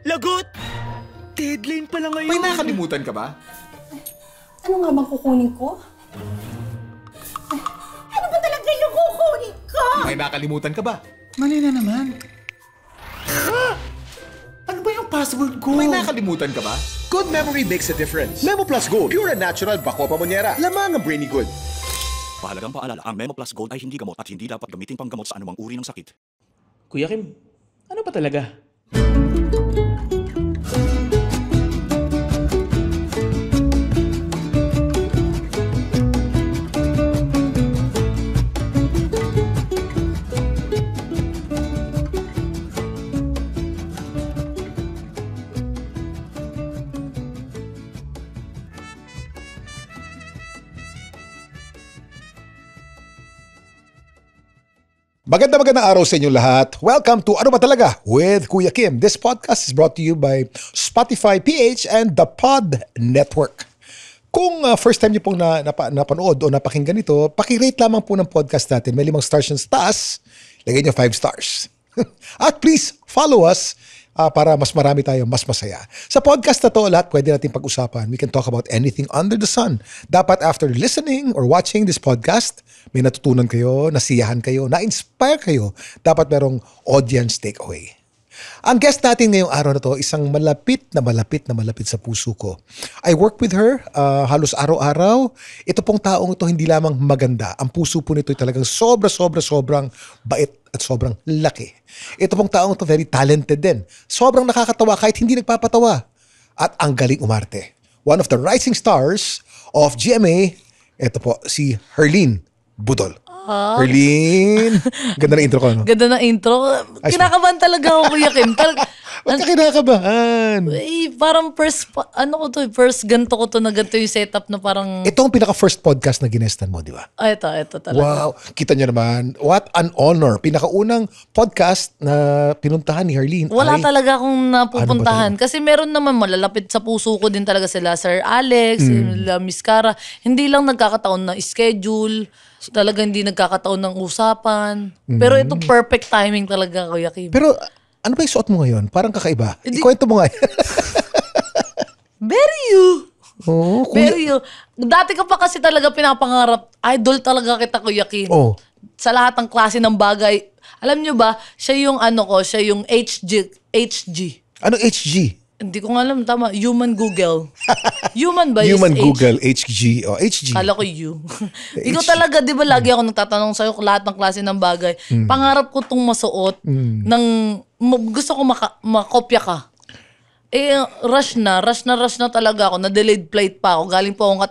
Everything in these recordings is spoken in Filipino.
Lagot! Deadline pala ngayon. May nakalimutan ka ba? Ano nga bang kukunin ko? Ano ba talaga yung kukunin ko? May nakalimutan ka ba? Mali na naman. Ano ba yung password ko? May nakalimutan ka ba? Good memory makes a difference. Memo Plus Gold, pure and natural Bako Pamonyera. Lamang ang brainy good. Mahalagang paalala, ang Memo Plus Gold ay hindi gamot at hindi dapat gamitin panggamot sa anumang uri ng sakit. Kuya Kim, ano ba talaga? Magandang araw sa inyong lahat. Welcome to Ano Ba Talaga with Kuya Kim. This podcast is brought to you by Spotify PH and the Pod Network. Kung first time niyo pong napanood o napakinggan ito, pakirate lamang po ng podcast natin. May 5 stars yung taas, lagay niyo 5 stars. At please follow us para mas marami tayo, mas masaya. Sa podcast na to, lahat pwede natin pag-usapan. We can talk about anything under the sun. Dapat after listening or watching this podcast, may natutunan kayo, nasiyahan kayo, na-inspire kayo. Dapat merong audience takeaway. Ang guest natin ngayong araw na to, isang malapit sa puso ko. I work with her halos araw-araw. Ito pong taong ito hindi lamang maganda. Ang puso po nito ay talagang sobrang bait at sobrang laki. Ito pong taong ito very talented din. Sobrang nakakatawa kahit hindi nagpapatawa. At ang galing umarte. One of the rising stars of GMA, ito po si Herlene Budol. Herlene, ganda na intro ko, no? Ganda na intro. Kinakabahan talaga ako, Kuya Kim. Ba't ka kinakabahan? Parang first ganito ko to na ganito yung setup na parang... Ito ang pinaka-first podcast na ginestan mo, di ba? Ito talaga. Wow, kita nyo naman. What an honor. Pinakaunang podcast na pinuntahan ni Herlene. Wala talaga akong napupuntahan. Kasi meron naman malalapit sa puso ko din talaga sila Sir Alex, sila Miss Cara. Hindi lang nagkakataon na schedule. Talaga hindi nagkakataon ng usapan. Pero ito perfect timing talaga, Kuya Kim. Pero ano ba yung suot mo ngayon? Parang kakaiba. Ikwento mo nga. Very you. Oh, Very you. Dati ka pa kasi talaga pinapangarap. Idol talaga kita, Kuya Kim. Oh. Sa lahat ng klase ng bagay. Alam nyo ba, siya yung siya yung HG. Ano HG? Hindi ko nga alam, tama. Human Google. Human ba? Human Google, HG. Oh, HG. Kala ko you. Ikaw talaga, di ba lagi ako nagtatanong sa'yo lahat ng klase ng bagay. Pangarap ko itong masuot gusto ko makopya ka. Rush na talaga ako. Na-delayed flight pa ako. Galing po akong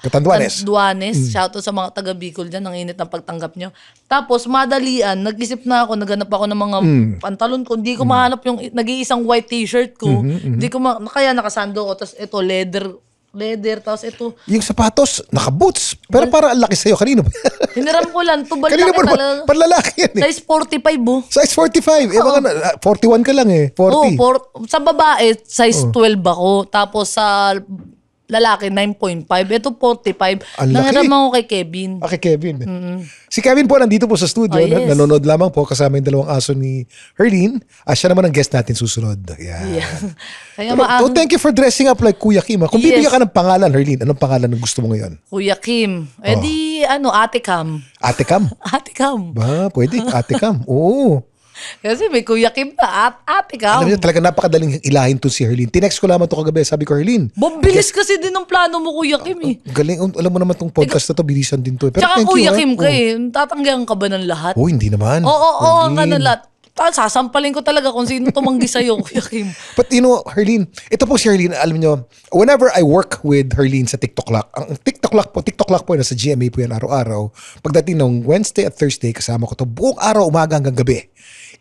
Catanduanes. Shoutout sa mga taga Bicol dyan. Ang init ng pagtanggap nyo. Tapos, madalian. Nag-isip na ako. Naghanap ako ng mga pantalon ko. Hindi ko mahanap yung nag-iisang white t-shirt ko. Hindi ko kaya nakasando ko. Tapos ito, leather. Tapos ito. Yung sapatos, naka-boots. Pero para ang laki sa'yo. Kanino ba? Hiniram ko lang. Tubal kanino laki talaga. Panlalaki yan eh. Size 45 Size 45. Mga 41 ka lang eh. 40. Sa babae, size 12 ako. Tapos sa lalaki, 9.5. Ito 45. Nangiram ako kay Kevin. Kay Kevin. Si Kevin po nandito po sa studio. Yes. Nanonood lamang po kasama yung dalawang aso ni Herlene. Siya naman ang guest natin susunod. Yeah. Kaya thank you for dressing up like Kuya Kim. Kung bibigyan ka ng pangalan, Herlene, anong pangalan na gusto mo ngayon? Kuya Kim. Ate Cam. Ate Cam? Ate Cam. Ba, pwede. Ate Cam. Oo. Kasi may Kuya Kim na Ate Cam. Alam niyo, talaga napakadaling ilahin to si Herlene. Tinext ko lamang to kagabi. Sabi ko, Herlene. Bilis kasi din ang plano mo, Kuya Kim eh. Galing. Alam mo naman tong podcast na to, bilisan din to. Pero tsaka thank Kuya you, Kim ka eh. Tatanggihan ka ba ng lahat? Hindi naman. Oo, ka ng lahat. Sasampalin ko talaga kung sino tumanggi sa'yo, Kuya Kim. But you know, Herlene, ito po si Herlene, alam niyo, whenever I work with Herlene sa TikTok Lock, ang TikTok Lock po, nasa GMA po yan araw-araw. Pagdating ng Wednesday at Thursday, kasama ko to buong araw, umaga hanggang gabi.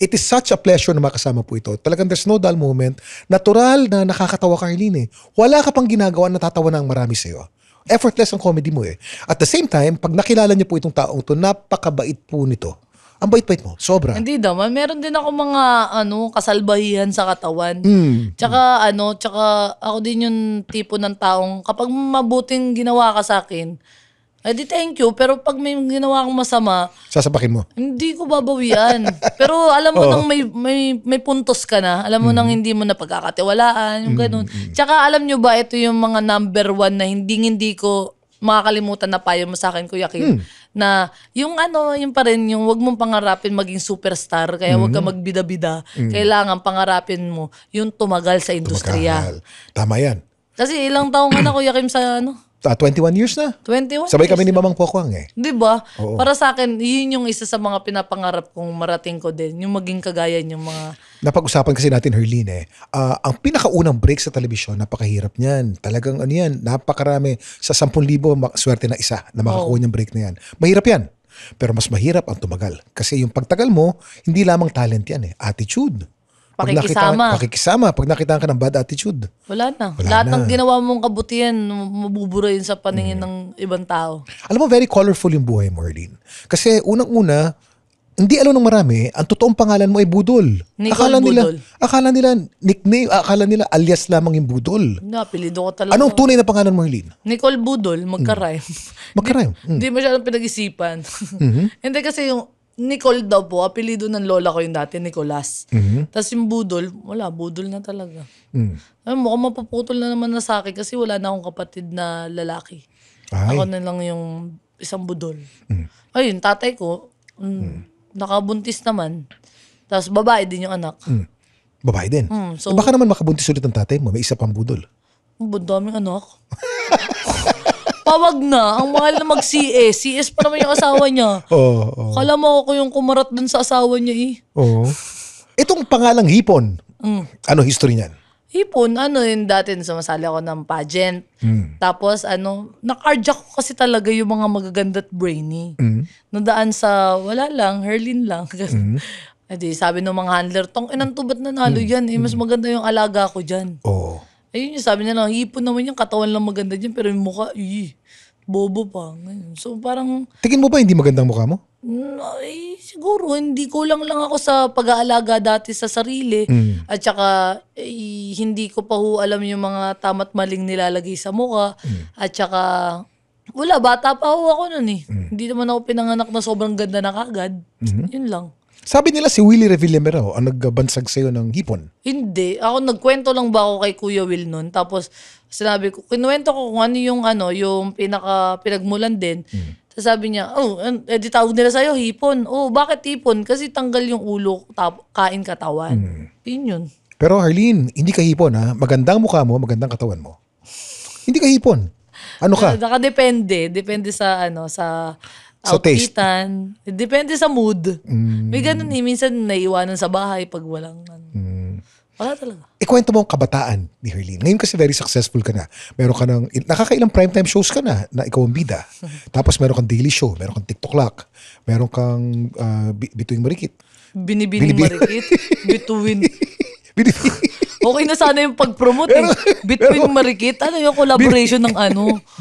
It is such a pleasure na makasama po ito. Talagang there's no dull moment. Natural na nakakatawa ka, Herlene eh. Wala ka pang ginagawa, natatawa na ang marami sa'yo. Effortless ang comedy mo eh. At the same time, pag nakilala niyo po itong taong ito, napakabait po nito. Ang bait-bait mo, sobra. Hindi naman. Meron din ako mga kasalbahihan sa katawan. Tsaka ako din yung tipo ng taong kapag mabuting ginawa ka sa akin, Eh di thank you, pero pag may ginawa akong masama, Sasapakin mo. hindi ko babawian. Pero alam mo nang may puntos ka na, alam mo nang hindi mo na pagkakatiwalaan, yung ganun. Tsaka alam nyo ba, ito yung mga number 1 na hindi ko makakalimutan na payo mo sa akin, Kuya Kim, na yung yung pa rin, yung wag mong pangarapin maging superstar, kaya wag ka magbida-bida. Kailangan pangarapin mo yung tumagal sa industriya. Tumagal. Tama yan. Kasi ilang taong ka na, Kuya Kim, sa 21 years na. 21 Sabay kami years. ni Mamang Pokwang eh. Di ba? Oo. Para sa akin, yun yung isa sa mga pinapangarap kong marating ko din. Yung maging kagaya yung mga... Napag-usapan kasi natin, Herline, ang pinakaunang break sa telebisyon, napakahirap niyan. Talagang yan, napakarami. Sa 10,000, swerte na isa na makakuha niyang break na yan. Mahirap yan. Pero mas mahirap ang tumagal. Kasi yung pagtagal mo, hindi lamang talent yan attitude. Pakikisama. Pag nakita ka ng bad attitude. Wala na. Wala Lahat na. ng ginawa mong kabutihan, mabubura yun sa paningin ng ibang tao. Alam mo, very colorful yung buhay mo, Herline. Kasi unang-una, hindi alam ng marami, ang totoong pangalan mo ay Budol. Nicole Budol. Akala nila nickname, akala nila alias lamang yung Budol. Apelido ko talaga. Anong tunay na pangalan mo, Herline? Nicole Budol, magka-rhyme. Magkarayom. Hindi masyadong pinag-isipan. Hindi kasi yung Nicole daw po, apelido ng lola ko yung dati, Nicolas. Tapos yung Budol, wala, Budol na talaga. Mukhang mapuputol na naman na sa akin kasi wala na akong kapatid na lalaki. Ay. Ako na lang yung isang Budol. Ayun, tatay ko, nakabuntis naman. Tapos babae din yung anak. Babae din. So- Baka naman makabuntis ulit ang tatay mo, may isa pang Budol. Ang daming anak. Pawag na. Ang mahal na mag-CS. CS pa naman yung asawa niya. Oo. Kala mo ako yung kumarat dun sa asawa niya eh. Oo. Itong pangalang Hipon, ano history niyan? Hipon, yun dati sumasali ako ng pageant. Tapos na-carjack ko kasi talaga yung mga magaganda at brainy. Nadaan sa, wala lang, Herlin lang. Edi, sabi ng mga handler, tong inang tubat na nalo yan. Mas maganda yung alaga ko dyan. Oo. Ayun yung sabi nila, hipon naman yung katawan lang maganda dyan, pero yung mukha, bobo pa. Ngayon. So parang, Tingin mo ba hindi magandang mukha mo? siguro, hindi kulang lang ako sa pag-aalaga dati sa sarili. At saka, hindi ko pa alam yung mga tama't maling nilalagay sa mukha. At saka, wala, bata pa ako nun eh. Hindi naman ako pinanganak na sobrang ganda na kagad. Yun lang. Sabi nila si Willie Revillame raw ang nagbansag sa'yo ng Hipon. Hindi. Ako, nagkwento lang ba ako kay Kuya Will nun. Tapos, sinabi ko, kinuwento ko kung ano yung pinagmulan din. So, sabi niya, di tawag nila sa'yo, hipon. Bakit hipon? Kasi tanggal yung ulo, kain katawan. Yun yun. Pero Harleen, hindi ka hipon ha. Magandang mukha mo, magandang katawan mo. Hindi ka hipon. Ano ka? Nakadepende. Depende sa Sa taste. outfitan. Depende sa mood. May ganun minsan naiwanan sa bahay pag walang wala talaga. Ikwento mo ang kabataan ni Harleen. Ngayon kasi very successful ka na. Meron ka ng, nakakailang primetime shows ka na ikaw ang bida. Tapos meron kang daily show, meron kang TikTok Lock, meron kang Bituing Marikit. Binibining marikit. Bituin. Binibining. Okay na sana yung pag-promote Between Marikit. Ano yung collaboration ng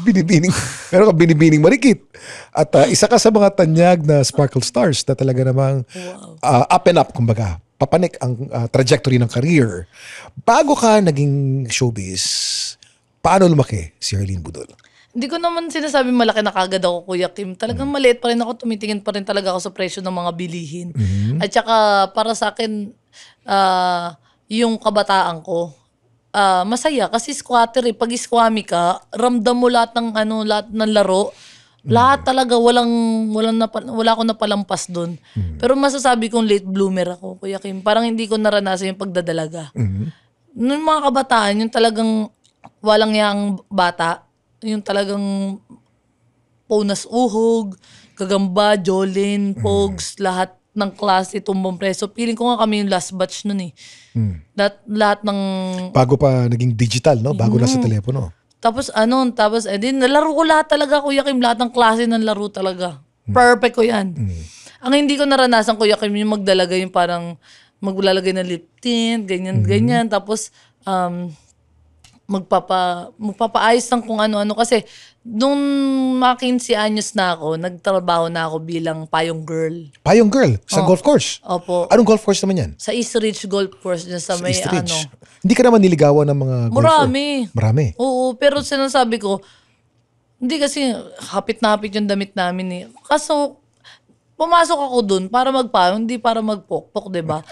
Binibining. Meron kang Binibining Marikit. At isa ka sa mga tanyag na Sparkle Stars na talaga namang up and up, kumbaga. Papanik ang trajectory ng career. Bago ka naging showbiz, paano lumaki si Harleen Budol? Hindi ko naman sinasabi malaki na kagad ako, Kuya Kim. Talagang maliit pa rin ako. Tumitingin pa rin talaga ako sa presyo ng mga bilihin. At saka para sa akin, yung kabataan ko, masaya kasi squatter eh. Pag squammy ka, ramdam mo lahat ng laro. Lahat talaga wala akong napalampas doon. Pero masasabi kong late bloomer ako, Kuya Kim. Parang hindi ko naranasan yung pagdadalaga. Noong mga kabataan, yung talagang walang yang bata, yung talagang Ponas Uhog, Gagamba, Jolin, Pogs, lahat ng klase tumbang preso. Feeling ko nga kami yung last batch nun eh. Lahat ng... Bago pa naging digital, no? Bago na sa telepono. Tapos nalaro ko lahat talaga, Kuya Kim. Lahat ng klase ng laro talaga. Perfect ko yan. Ang hindi ko naranasan, Kuya Kim, yung magdalagay yung parang maglalagay ng lip tint, ganyan. Tapos, magpapaayos ng kung ano-ano. Kasi, nung mga 15 anyos na ako, nagtrabaho na ako bilang payong girl. Payong girl? Sa golf course? Opo. Anong golf course naman yan? Sa East Ridge Golf Course dyan sa may East Ridge. Hindi ka naman niligawan ng mga golfer? Marami. Marami? Oo, pero sinasabi ko, Hindi kasi hapit na hapit yung damit namin eh. Kaso, pumasok ako dun para magpayong, hindi para magpokpok, di ba?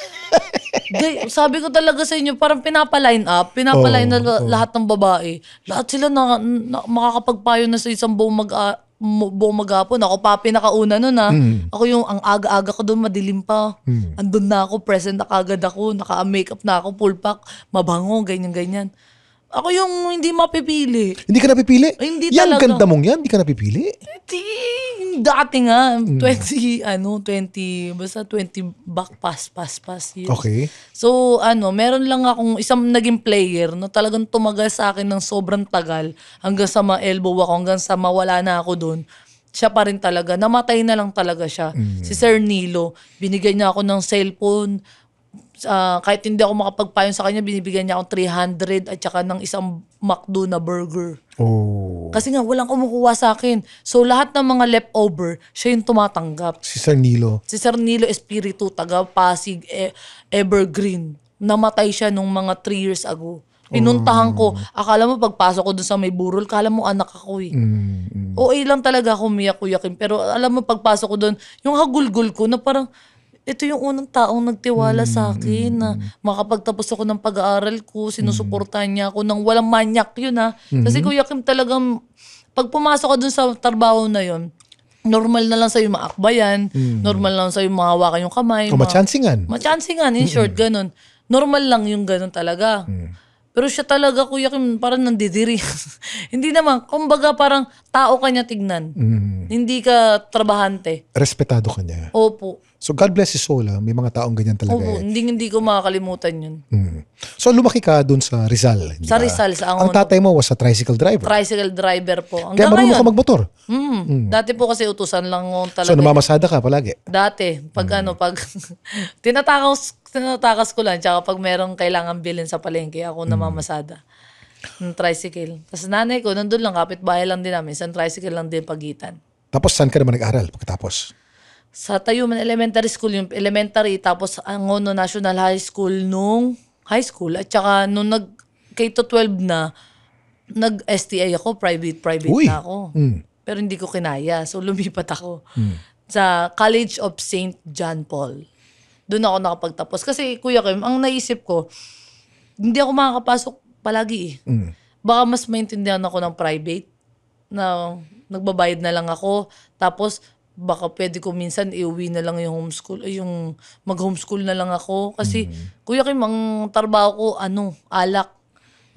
Sabi ko talaga sa inyo, parang pinapa-line na lahat ng babae. Lahat sila makakapagpayo na sa isang buong maghapon. Ako pa pinakauna nun Ako yung ang aga-aga ko doon, madilim pa. Andun na ako, present na kagad ako, naka-makeup na ako, full pack, mabango, ganyan-ganyan. Ako yung hindi mapipili. Hindi ka napipili? Ay, hindi yan, talaga. Ganda mong yan, hindi ka napipili? Dati nga, 20, basta 20 back pass years. Okay. So, meron lang akong isang naging player na talagang tumagal sa akin ng sobrang tagal hanggang sa ma-elbow ako, hanggang sa mawala na ako doon. Siya pa rin talaga. Namatay na lang talaga siya. Si Sir Nilo, binigyan niya ako ng cellphone. Kahit hindi ako makapagpayon sa kanya, binibigyan niya akong 300 at saka ng isang McDo na burger. Oh. Kasi nga, walang kumukuha sa akin. So, lahat ng mga leftover, siya yung tumatanggap. Si Sir Nilo. Si Sir Nilo Espiritu, taga Pasig, Evergreen. Namatay siya nung mga 3 years ago. Pinuntahan ko. Akala mo pagpasok ko dun sa may burol, akala mo anak ako eh. OA lang talaga ako, Kuya Kim. Pero alam mo, pagpasok ko dun, yung hagulgul ko na parang, ito yung unang taong nagtiwala sa akin na makapagtapos ako ng pag-aaral ko, sinusuportahan niya ako nang walang manyak yun Kasi Kuya Kim talagang, pag pumasok ka dun sa trabaho na yun, normal na lang sa'yo maakbayan, normal lang sa'yo mahawakan yung kamay. Machansingan. Machansingan, in short, ganun. Normal lang yung ganun talaga. Pero siya talaga, Kuya Kim, parang nandidiri. Hindi naman, kumbaga parang tao ka niya tignan. Hindi ka trabahante. Respetado ka niya. Opo. So God bless his soul. May mga taong ganyan talaga. Opo, hindi ko makakalimutan yun. So lumaki ka dun sa Rizal. Hindi Sa ba? Rizal, sa Ang Angono. tatay mo was a tricycle driver. Tricycle driver po. Kaya Hanggang marunong ngayon. ka magmotor. Dati po kasi utusan lang ako talaga. So namamasada ka palagi. Dati, pag tinatakas ko lang, tsaka pag merong kailangan bilhin sa palengke, ako namamasada ng tricycle. Tapos nanay ko, nandun lang, kapitbahay lang din namin, isang tricycle lang din pagitan. Tapos saan ka naman nag-aral pagkatapos? Sa Tayuman Elementary School, yung elementary, tapos Angono National High School nung high school, at saka nung K-12 na, nag-STI ako, private Uy. na ako. Pero hindi ko kinaya, so lumipat ako sa College of St. John Paul. Doon ako nakapagtapos. Kasi Kuya Kim, ang naisip ko, hindi ako makakapasok palagi Baka mas maintindihan ako ng private na nagbabayad na lang ako. Tapos baka pwede ko minsan iuwi na lang yung homeschool, yung mag-homeschool na lang ako. Kasi Kuya Kim, ang trabaho ko, alak.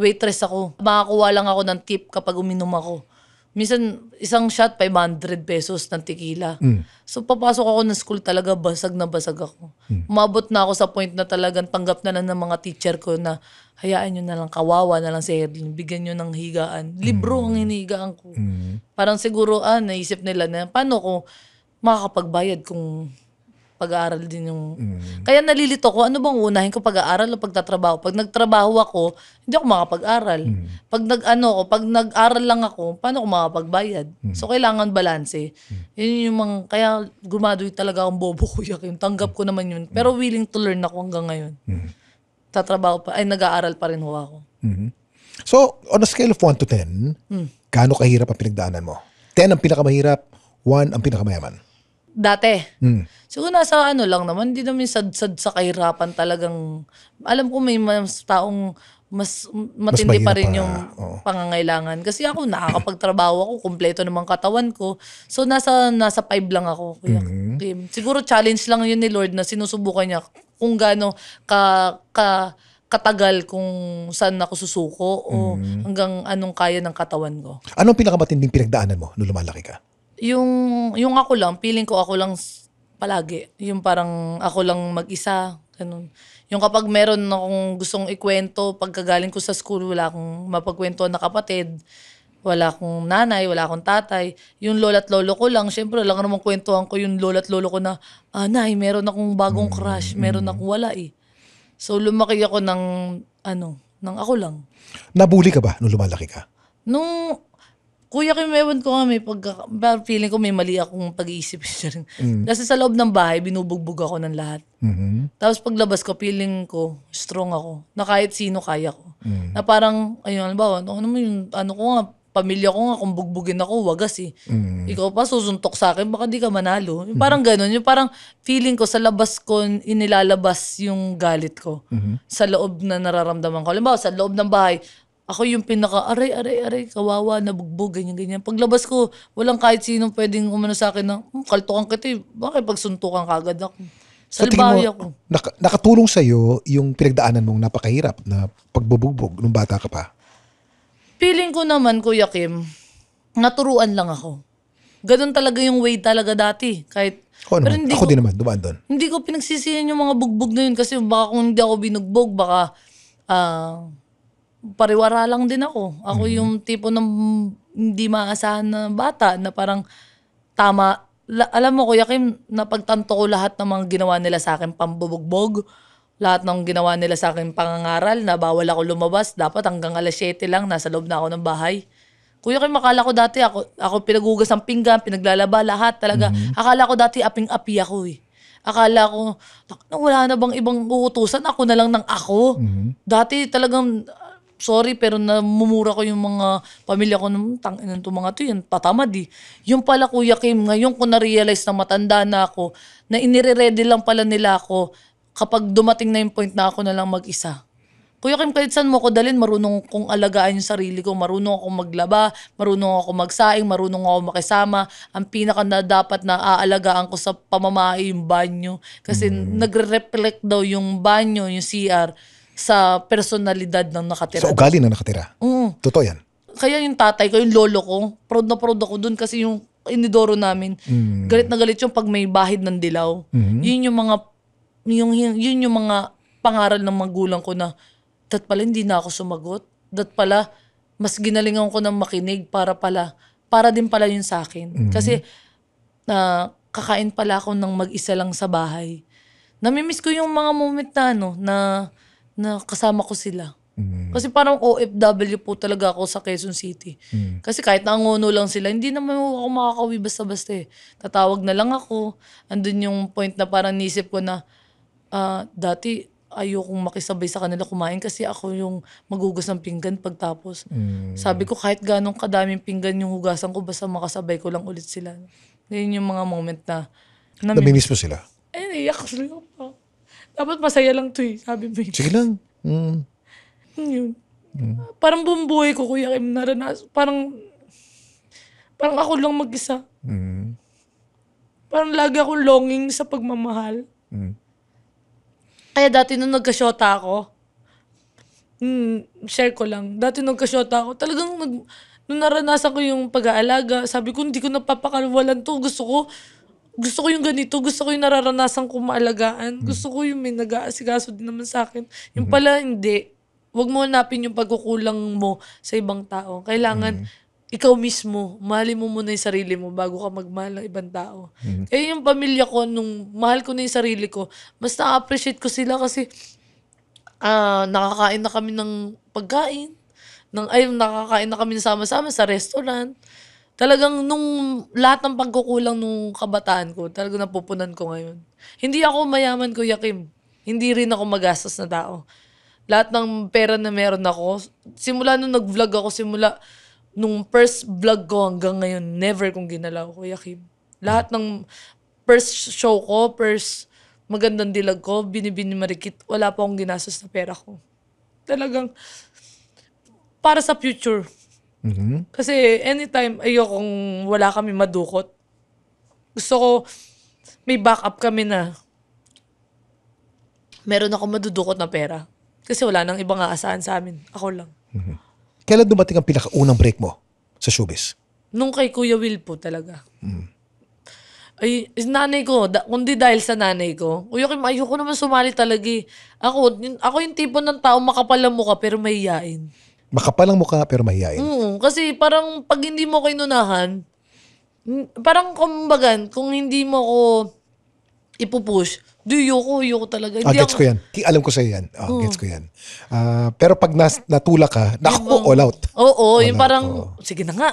Waitress ako. Makakuha lang ako ng tip kapag uminom ako. Minsan, isang shot, 500 pesos ng tequila. So, papasok ako ng school talaga, basag na basag ako. Umabot na ako sa point na talagang tanggap na lang ng mga teacher ko na hayaan nyo na lang, kawawa na lang si Herlin, bigyan nyo ng higaan. Libro ang hinihigaan ko. Parang siguro, naisip nila na, paano ko makakapagbayad kung pag-aaral din yung... Kaya nalilito ko, ano bang unahin ko, pag-aaral o pagtatrabaho? Pag nagtrabaho ako, hindi ako makapag-aral. Pag pag nag-aral lang ako, paano ako makapagbayad? So, kailangan balanse. Yun yung mga... Kaya graduate talaga akong bobo, Kuya Kim. Tanggap ko naman yun. Pero willing to learn ako hanggang ngayon. Tatrabaho pa, nag-aaral pa rin ho ako. So, on a scale of 1 to 10, gaano kahirap ang pinagdaanan mo? 10 ang pinakamahirap, 1 ang pinakamayaman. Dati. Siguro nasa lang naman, hindi naman sad-sad sa kahirapan talagang, alam ko may mas taong mas matindi pa rin yung pangangailangan. Kasi ako, nakakapagtrabaho ako, kumpleto naman katawan ko. So, nasa 5 lang ako. Kuya Kim. Siguro challenge lang yun ni Lord na sinusubukan niya kung gaano katagal kung saan ako susuko o hanggang anong kaya ng katawan ko. Anong pinakamatinding pinagdaanan mo nung lumalaki ka? Yung ako lang, feeling ko ako lang palagi. Yung parang ako lang mag-isa. Ganun. Yung kapag meron akong gustong ikwento, pagkagaling ko sa school, wala akong mapagkwento na kapatid, wala akong nanay, wala akong tatay. Yung lola't lolo ko lang, syempre lang naman kwentuhan ko yung lola't lolo ko na, nay, meron akong bagong crush, meron akong wala eh. So lumaki ako ng ako lang. Nabuli ka ba nung lumalaki ka? Nung Kuya Kim, ewan ko nga, feeling ko may mali akong pag-iisip rin. Kasi sa loob ng bahay, binubugbog ako ng lahat. Tapos paglabas ko, feeling ko, strong ako. Na kahit sino kaya ko. Na parang, ayun, halimbawa, ko nga, pamilya ko nga, kung bugbugin ako, wagas eh. Ikaw pa, susuntok sa akin, baka di ka manalo. Yung parang ganun. Yung parang feeling ko, sa labas ko, inilalabas yung galit ko. Sa loob na nararamdaman ko. Halimbawa, sa loob ng bahay, ako yung aray, kawawa, nabugbog, ganyan. Paglabas ko, walang kahit sinong pwedeng umano sa akin na, kaltukan kita eh. Bakit pagsuntukan kagad ako? Sa tingin Salbahe mo, ako. nakatulong sa'yo yung pinagdaanan mong napakahirap na pagbubugbog nung bata ka pa? Feeling ko naman, Kuya Kim, naturuan lang ako. Ganun talaga yung way talaga dati. Kahit, Ako naman, ako din naman, dumaan doon. Hindi ko pinagsisihan yung mga bugbog na yun kasi baka kung hindi ako binugbog, baka pariwara lang din ako. Ako yung tipo ng hindi maasahan na bata na parang tama. Alam mo, Kuya Kim, napagtanto ko lahat ng mga ginawa nila sa akin pambubugbog. Lahat ng ginawa nila sa akin pangangaral na bawal ako lumabas. Dapat hanggang alas 7 lang, nasa loob na ako ng bahay. Kuya Kim, akala ko dati ako pinagugas ng pinggan, pinaglalaba, lahat talaga. Akala ko dati aping-api ako eh. Akala ko, wala na bang ibang uutusan? Ako na lang ng ako. Dati talagang, sorry, pero namumura ko yung mga pamilya ko nung tangin to mga to, yan patamad eh. Yung pala, Kuya Kim, ngayon ko na-realize na matanda na ako, na inire-ready lang pala nila ako kapag dumating na yung point na ako na lang mag-isa. Kuya Kim, kahit saan mo ko dalhin, marunong kong alagaan yung sarili ko, marunong ako maglaba, marunong ako magsaing, marunong ako makisama. Ang pinaka na dapat na aalagaan ko sa pamamahay yung banyo. Kasi nagre-reflect daw yung banyo, yung CR, sa personalidad ng nakatira. Sa ugali na nakatira. Totoo yan. Kaya yung tatay ko, yung lolo ko, proud na proud ako dun kasi yung inidoro namin, galit na galit yung pag may bahid ng dilaw. Yun yung mga pangaral ng magulang ko na dat pala hindi na ako sumagot. Dat pala mas ginalingan ko ng makinig para din pala yun sa akin. Kasi kakain pala ako ng mag-isa lang sa bahay. Namimiss ko yung mga moment na kasama ko sila. Kasi parang OFW po talaga ako sa Quezon City. Kasi kahit nanguno lang sila, hindi naman ako makakauwi basta-basta eh. Tatawag na lang ako. Andun yung point na parang nisip ko na dati ayokong makisabay sa kanila kumain kasi ako yung magugas ng pinggan pagtapos. Sabi ko kahit ganong kadaming pinggan yung hugasan ko, basta makasabay ko lang ulit sila. Ngayon yung mga moment na Namimiss mo sila? iyak sila pa. Dapat masaya lang to eh, sabi mo yun. Sige lang. Yun. Parang buong buhay ko, Kuya Kim, naranas. Parang ako lang mag-isa. Parang lagi akong longing sa pagmamahal. Kaya dati nung nagkasyota ako, share ko lang, dati nung nagkasyota ako, talagang nung naranasan ko yung pag-aalaga, sabi ko, hindi ko napapakawalan to. Gusto ko yung ganito, gusto ko yung nararanasan ko maalagaan, gusto ko yung may nag-aasikaso din naman sa akin. Yung pala, hindi. Huwag mo hanapin yung pagkukulang mo sa ibang tao. Kailangan, ikaw mismo, mahalin mo muna yung sarili mo bago ka magmahal ng ibang tao. Kaya yung pamilya ko, nung mahal ko na yung sarili ko, mas na-appreciate ko sila kasi nakakain na kami ng pagkain. Nakakain na kami sama-sama sa restaurant. Talagang nung lahat ng pagkukulang nung kabataan ko, talagang napupunan ko ngayon. Hindi ako mayaman, Kuya Kim. Hindi rin ako magastos na tao. Lahat ng pera na meron ako, simula nung nag-vlog ako, nung first vlog ko hanggang ngayon, never kong ginalaw, Kuya Kim. Lahat ng first show ko, first magandang dilag ko, binibini marikit, wala pa akong ginastos na pera ko. Talagang, para sa future. Kasi anytime ayokong wala kami madukot. Gusto ko, may backup kami na meron ako madudukot na pera. Kasi wala nang ibang aasahan sa amin. Ako lang. Kailan dumating ang pinakaunang break mo sa showbiz? Nung kay Kuya Will po talaga. Ay, nanay ko, kundi dahil sa nanay ko, Kuya Kim, ayoko naman sumali talaga eh. Ako yung tipo ng tao makapal ang mukha pero mahihain. Makapal ang mukha pero mahihain. Kasi parang pag hindi mo ko inunahan, parang kumbagan, kung hindi mo ko ipupush, ayoko talaga. Hindi Gets ko yan. Alam ko sa'yo yan. Gets ko yan. Pero pag natulak ka, all out. Oo, All yung out, parang, oo. sige na nga.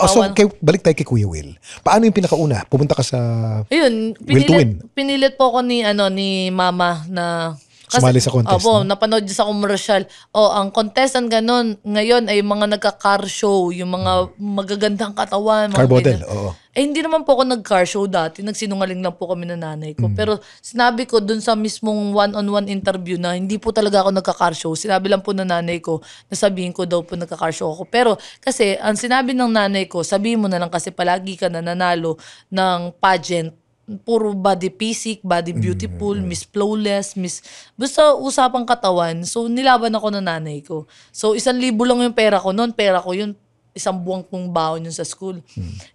So, balik tayo kay Kuya Will. Paano yung pinakauna? Pumunta ka sa Ayun, Will to Win. pinilit po ako ni mama na Sumali sa contest, Opo, no? napanood niyo sa commercial. Ang contestant ganun, ngayon ay mga nagka-car show, yung mga magagandang katawan. Mga Car model, ganyan. oo. Hindi naman po ako nag-car show dati. Nagsinungaling lang po kami ng nanay ko. Pero sinabi ko dun sa mismong one-on-one interview na hindi po talaga ako nagka-car show. Sinabi lang po ng nanay ko na sabihin ko daw po nagka-car show ako. Pero kasi ang sinabi ng nanay ko, sabihin mo na lang kasi palagi ka na nanalo ng pageant. Puro body physic, body beautiful, Miss Flawless, basta usapang katawan. So, nilaban ako ng nanay ko. So, 1,000 lang yung pera ko noon. Pera ko yun, 1 buwang kong baon yun sa school.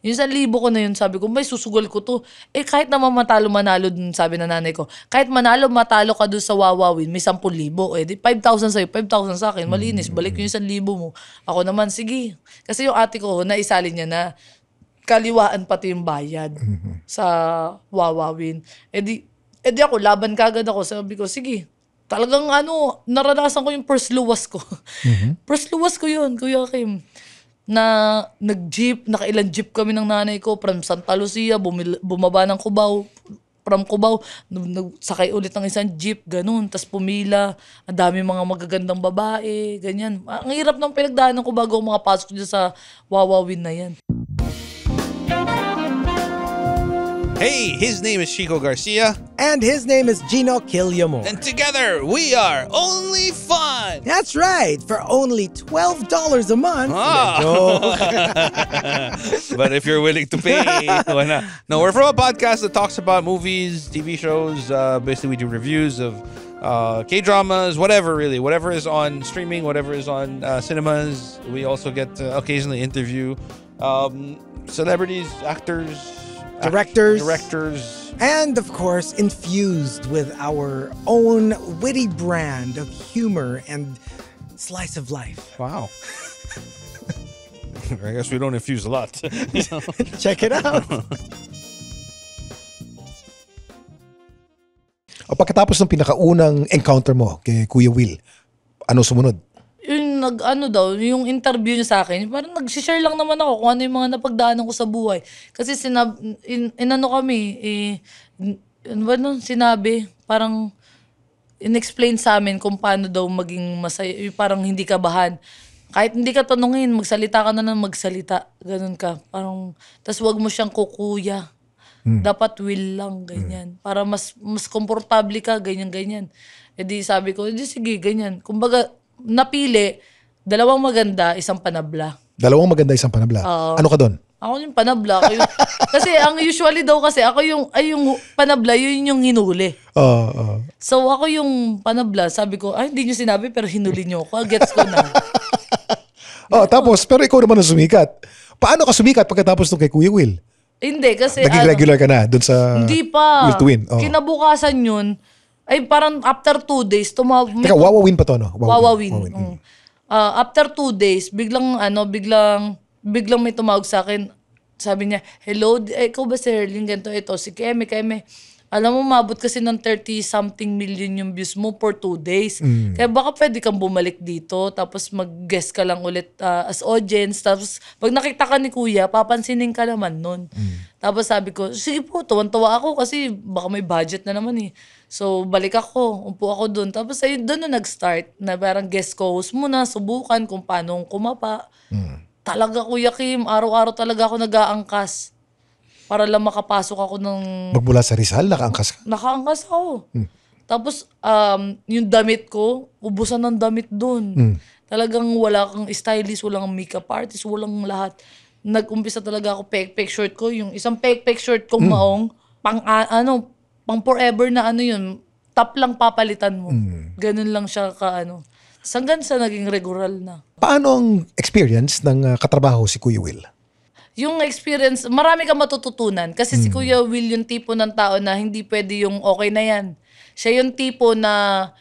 Yung 1,000 ko na yun, sabi ko, may susugal ko to. Kahit naman manalo dun, sabi ng nanay ko, kahit matalo ka dun sa wawawin, may 10,000. Di 5,000 sa'yo, 5,000 sa akin. Malinis, balik yung 1,000 mo. Ako naman, sige. Kasi yung ate ko, naisali niya na, kaliwaan pati yung bayad sa wawawin. Edi ako, laban kagad ako. Sabi ko, sige, talagang naranasan ko yung first luwas ko. First luwas ko yun, Kuya Kim. Na nag-jeep, nakailan jeep kami ng nanay ko from Santa Lucia, bumaba ng Cubao, from Cubao, sakay ulit ng isang jeep, ganun. Tapos pumila, ang dami mga magagandang babae, ganyan. Ang hirap ng pinagdaanan ko bago ako makapasok dyan sa wawawin na yan. Hey, his name is Chico Garcia. And his name is Gino Killiamore. And together, we are Only Fun. That's right, for only $12 a month. But if you're willing to pay, why not? No, we're from a podcast that talks about movies, TV shows. Basically, we do reviews of K-dramas, whatever really. Whatever is on streaming, whatever is on cinemas. We also get to occasionally interview celebrities, actors, directors, and of course infused with our own witty brand of humor and slice of life. Wow. I guess we don't infuse a lot. Check it out. O pagkatapos ng pinakaunang encounter mo kay Kuya Will, ano sumunod? Yung yung interview niya sa akin, parang nag-share lang naman ako kung ano yung mga napagdaanan ko sa buhay. Kasi sinabi, parang in-explain sa amin kung paano daw maging masaya, parang hindi kabahan. Kahit hindi ka tanungin, magsalita ka na ng magsalita. Ganun ka. Parang, tas wag mo siyang kukuya. Dapat will lang, ganyan. Para mas komportable ka, ganyan. Di sabi ko, sige, ganyan. Kumbaga, napili, 2 maganda, 1 panabla. 2 maganda, 1 panabla. Ano ka doon? Ako yung panabla. Kasi ang usually daw kasi, ako yung panabla, yun yung hinuli. So ako yung panabla, sabi ko, hindi nyo sinabi pero hinuli nyo ako. Gets ko na. Tapos, pero ikaw naman ang sumikat. Paano ka sumikat pagkatapos nung kay Kuya Will? Hindi, kasi naging regular ka na doon sa hindi pa. Will to Win. Kinabukasan yun, ay parang after 2 days, Teka, wawawin pa to, no? Wawawin. After 2 days, biglang may tumawag sa akin. Sabi niya, hello, ikaw ba si Herling? Ganito, ito, si Keme. Alam mo, mabot kasi ng 30-something million yung views mo for 2 days. Kaya baka pwede kang bumalik dito, tapos mag-guest ka lang ulit as audience. Tapos pag nakita ka ni Kuya, papansinin ka naman nun. Tapos sabi ko, sige po, tuwan-tuwa ako kasi baka may budget na naman eh. So balik ako, umpo ako dun. Tapos doon na nag-start, na parang guest co-host muna, subukan kung paano kumapa. Talaga, Kuya Kim, araw-araw talaga ako nag-aangkas. Para lang makapasok ako ng... Magmula sa Rizal, nakaangkas ka? Nakaangkas ako. Tapos, yung damit ko, ubusan ng damit dun. Talagang wala kang stylist, walang makeup artist, walang lahat. Nag-umpisa talaga ako, pek-pek short ko. Yung isang pek-pek short kong maong, pang forever na yun, top lang papalitan mo. Ganun lang siya hanggang sa naging regular na. Paano ang experience ng katrabaho si Kuya Will? Yung experience, marami kang matututunan. Kasi si Kuya Will yung tipo ng tao na hindi pwede yung okay na yan. Siya yung tipo na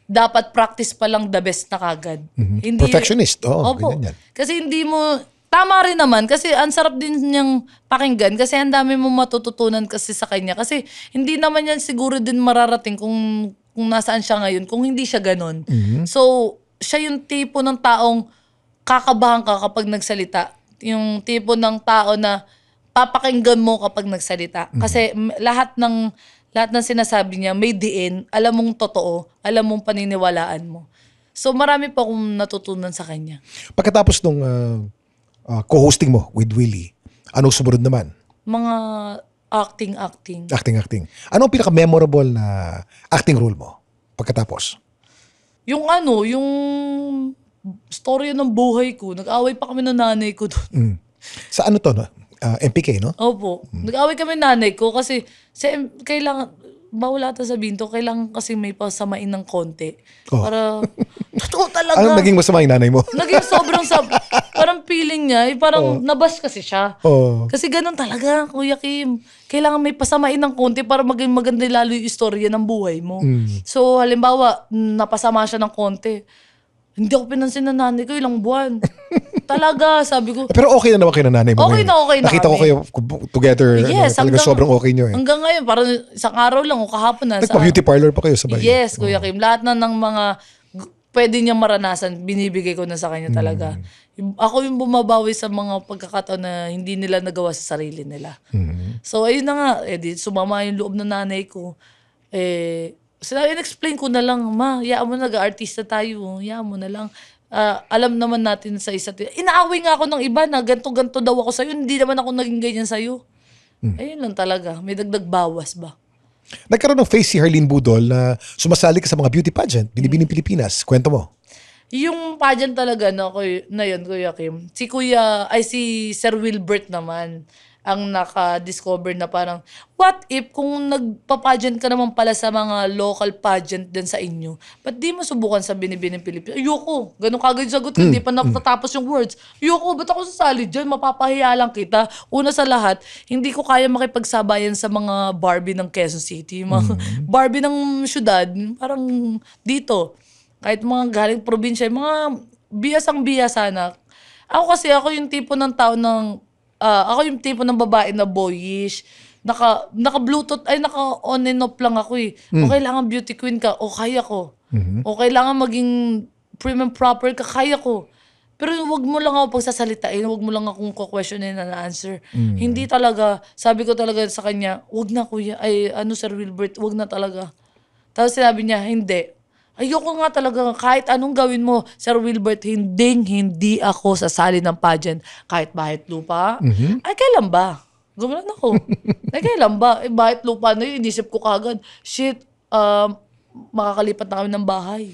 dapat practice pa lang the best na kagad. Hindi, perfectionist. Opo. Ganyan yan. Kasi hindi mo, tama rin naman. Kasi ang sarap din niyang pakinggan. Kasi ang dami mo matututunan kasi sa kanya. Kasi hindi naman yan siguro din mararating kung nasaan siya ngayon, kung hindi siya ganon. So, siya yung tipo ng taong kakabahan ka kapag nagsalita. Yung tipo ng tao na papakinggan mo kapag nagsalita. Kasi lahat lahat ng sinasabi niya, may diin, alam mong totoo, alam mong paniniwalaan mo. So marami pa akong natutunan sa kanya. Pagkatapos nung co-hosting mo with Willie, anong sumunod naman? Mga acting. Acting. Ano ang pinaka-memorable na acting role mo pagkatapos? Yung storya ng buhay ko, nag-away pa kami ng nanay ko doon. Sa ano to, no? MPK, no? Opo. Nag-away kami ng nanay ko kasi kailangan, bawal ata sabihin to, kailangan kasi may pasamain ng konti. Oh. Para, totoo talaga. Anong naging masama yung nanay mo? Naging sobrang parang feeling niya, parang nabash kasi siya. Oh. Kasi ganun talaga, Kuya Kim. Kailangan may pasamain ng konti para maging maganda lalo yung istorya ng buhay mo. So, halimbawa, napasama siya ng konti. Hindi ako pinansin ng nanay ko ilang buwan. Talaga, sabi ko. Pero okay na naman kayo ng nanay mo. Okay ngayon. na Nakita ko kami. kayo together. Yes, talaga sobrang okay nyo eh. Hanggang ngayon, parang isang araw lang o kahapon na. Nagpa-beauty parlor pa kayo sabay. Yes, Kuya Kim. Lahat na ng mga pwede niyang maranasan, binibigay ko na sa kanya talaga. Ako yung bumabawi sa mga pagkakataon na hindi nila nagawa sa sarili nila. So, ayun na nga. Sumama yung loob ng nanay ko. In-explain ko na lang, ma, yaan mo nag-artista tayo. Yaan mo na lang. Alam naman natin sa isa't isa. Inaaway nga ako ng iba na ganto-ganto daw ako sa'yo. Hindi naman ako naging ganyan sa'yo. Ayun lang talaga. May dagdag bawas ba? Nagkaroon ng face si Harleen Budol na sumasali ka sa mga beauty pageant, Binibining Pilipinas. Kwento mo. Yung pageant talaga na yun, Kuya Kim. Si Sir Wilbert naman ang naka-discover na parang, what if kung nagpa-pageant ka naman pala sa mga local pageant din sa inyo, ba't di mo subukan sa Binibining Pilipinas? Ayoko. Ganun kagad sagot ko, hindi pa natatapos yung words. Ayoko, ba't ako sasali dyan? Mapapahiya lang kita. Una sa lahat, hindi ko kaya makipagsabayan sa mga Barbie ng Quezon City. Mga Barbie ng syudad, parang dito. Kahit mga galing probinsya, mga biyasang-biyasa na. Ako yung tipo ng tao ako yung tipo ng babae na boyish. Naka-Bluetooth, naka-on and off lang ako eh. O kailangan beauty queen ka, o kaya ko. O kailangan maging prim and proper ka, kaya ko. Pero wag mo lang ako pagsasalitain, wag mo lang akong questionin and answer. Hindi talaga, sabi ko talaga sa kanya, wag na kuya, Sir Wilbert, wag na talaga. Tapos sinabi niya, hindi. Ayoko nga talaga, kahit anong gawin mo, Sir Wilbert, hindi ako sasali ng pageant. Kahit bahit lupa. Ay, kailan ba? Gumalan ako. Ay, kailan ba? Bahit lupa na yun, inisip ko kagad. Shit, makakalipat na kami ng bahay.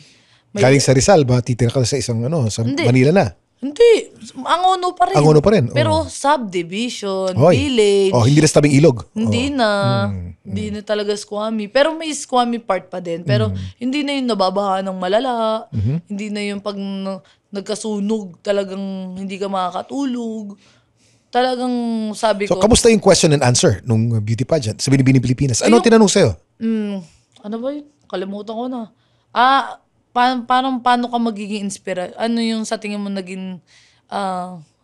Galing sa Rizal ba? Titira ka sa isang sa Manila na? Hindi. Angono pa rin. Angono pa rin. Pero subdivision, village. Hindi na sa tabing ilog. Hindi na. Hindi na talaga squammy. Pero may squammy part pa din. Pero hindi na yung nababaha ng malala. Hindi na yung pag nagkasunog, talagang hindi ka makakatulog. Talagang sabi ko. So, kamusta yung question and answer nung beauty pageant sa Binibining Pilipinas? Ano tinanong sa'yo? Ano ba yun? Kalimutan ko na. Paano ka magiging inspira? Ano yung sa tingin mo naging